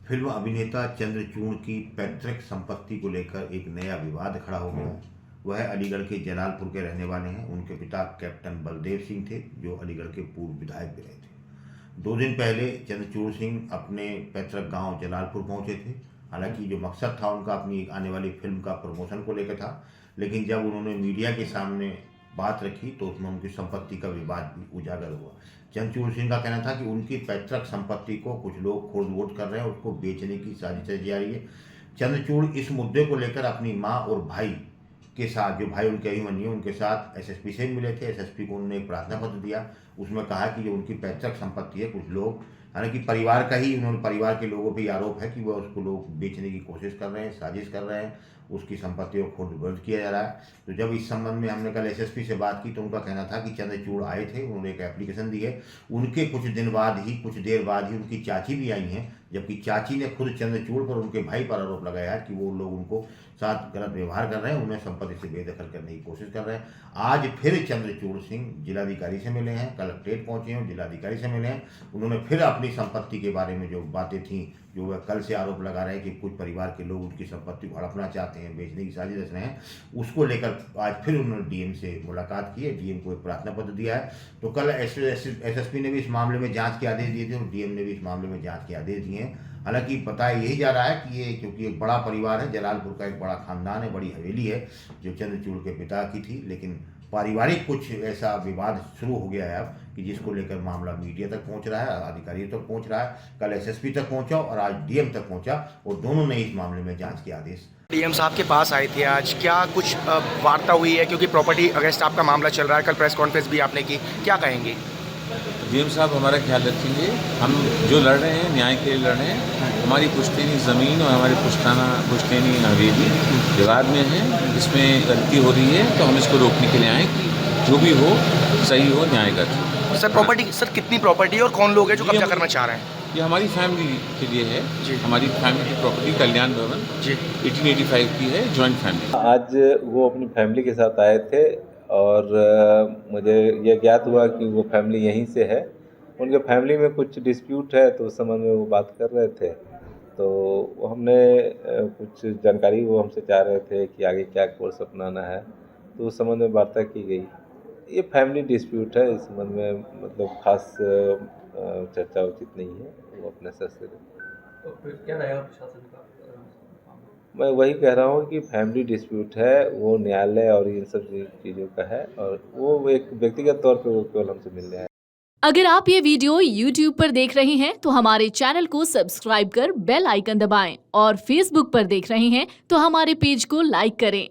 Film अभिनेता चंद्रचूड़ की पैतृक संपत्ति को लेकर एक नया विवाद खड़ा हो गया है। वह अलीगढ़ के जलालपुर के रहने वाले हैं। उनके पिता कैप्टन बलदेव सिंह थे, जो अलीगढ़ के पूर्व विधायक भी रहे थे। 2 दिन पहले चंद्रचूड़ सिंह अपने पैतृक गांव जलालपुर पहुंचे थे। हालांकि जो मकसद था उनका अपनी एक आने वाली फिल्म का प्रमोशन को लेकर था, लेकिन जब उन्होंने मीडिया के सामने बात रखी तो उसमें उनकी संपत्ति का विवाद भी उजागर हुआ। चंद्रचूड़ सिंह का कहना था कि उनकी पैतृक संपत्ति को कुछ लोग खोड़-मोड़ कर रहे हैं, उसको बेचने की साजिश की जा रही है। चंद्रचूड़ इस मुद्दे को लेकर अपनी मां और भाई के साथ, जो भाई उनके अभिमन्यु है, उनके साथ एसएसपी से मिले थे। एसएसपी को उन्होंने एक प्रार्थना पत्र दिया। उसमें कहा कि जो उनकी पैतृक संपत्ति है, कुछ लोग, हालांकि परिवार का ही, उन्होंने परिवार के लोगों पर आरोप है कि वह उसको लोग बेचने की कोशिश कर रहे हैं, साजिश कर रहे हैं, उसकी संपत्ति को खोड़-मोड़ किया जा रहा है। तो जब इस संबंध में हमने कल एसएसपी से बात की तो उनका कहना था कि चंद्रचूड़ आए थे, उन्होंने एक एप्लीकेशन दी है। उनके कुछ देर बाद ही उनकी चाची भी आई हैं, जबकि चाची ने खुद चंद्रचूड़ पर, उनके भाई पर आरोप लगाया है कि वो लोग उनको साथ गलत व्यवहार कर रहे हैं, उन्हें संपत्ति से बेदखल करने की कोशिश कर रहे हैं। आज फिर चंद्रचूड़ सिंह जिलाधिकारी से मिले हैं, कलेक्ट्रेट पहुंचे हैं, जिलाधिकारी से मिले हैं। उन्होंने फिर अपनी संपत्ति के बारे में जो बातें थीं, जो वह कल से आरोप लगा रहे हैं कि कुछ परिवार के लोग उनकी संपत्ति को हड़पना चाहते हैं, बेचने की साजिश रच रहे हैं, उसको लेकर आज फिर उन्होंने डीएम से मुलाकात की है, डीएम को एक प्रार्थना पत्र दिया है। तो कल एसएसपी ने भी इस मामले में जांच के आदेश दिए थे और डीएम ने भी इस मामले में जांच के आदेश दिए हैं। हालांकि बताया यही जा रहा है कि ये, क्योंकि एक बड़ा परिवार है, जलालपुर का एक बड़ा खानदान है, बड़ी हवेली है जो चंद्रचूड़ के पिता की थी, लेकिन पारिवारिक कुछ ऐसा विवाद शुरू हो गया है अब कि जिसको लेकर मामला मीडिया तक पहुंच रहा है, अधिकारियों तक पहुंच रहा है। कल एसएसपी तक पहुंचा और आज डीएम तक पहुंचा और दोनों ने इस मामले में जांच के आदेश। डीएम साहब के पास आए थे आज, क्या कुछ वार्ता हुई है? क्योंकि प्रॉपर्टी अगेंस्ट आपका मामला चल रहा है, कल प्रेस कॉन्फ्रेंस भी आपने की, क्या कहेंगे? डीएम साहब हमारा ख्याल रखेंगे। हम जो लड़ रहे हैं, न्याय के लिए लड़ रहे हैं। हमारी पुश्तैनी ज़मीन और हमारी पुश्तैनी हवेली विवाद में है, इसमें गलती हो रही है, तो हम इसको रोकने के लिए आए कि जो भी हो सही हो, न्यायगत। सर प्रॉपर्टी, सर कितनी प्रॉपर्टी है और कौन लोग हैं जो कब्जा करना चाह रहे हैं? ये हमारी फैमिली के लिए है जी। हमारी फैमिली की प्रॉपर्टी कल्याण भवन जी 1885 की है, जॉइंट फैमिली। आज वो अपनी फैमिली के साथ आए थे और मुझे ये ज्ञात हुआ कि वो फैमिली यहीं से है। उनके फैमिली में कुछ डिस्प्यूट है, तो उस संबंध में वो बात कर रहे थे। तो हमने कुछ जानकारी वो हमसे चाह रहे थे कि आगे क्या कोर्स अपनाना है, तो उस संबंध में वार्ता की गई। ये फैमिली डिस्प्यूट है, इस संबंध में मतलब खास चर्चा उचित नहीं है, वो अपने स्तर से। तो फिर क्या रहेगा प्रशासन का? मैं वही कह रहा हूँ कि फैमिली डिस्प्यूट है, वो न्यायालय और इन सब चीज़ों का है और वो एक व्यक्तिगत तौर पे वो केवल हमसे मिलने आए। अगर आप ये वीडियो YouTube पर देख रहे हैं तो हमारे चैनल को सब्सक्राइब कर बेल आइकन दबाएं और Facebook पर देख रहे हैं तो हमारे पेज को लाइक करें।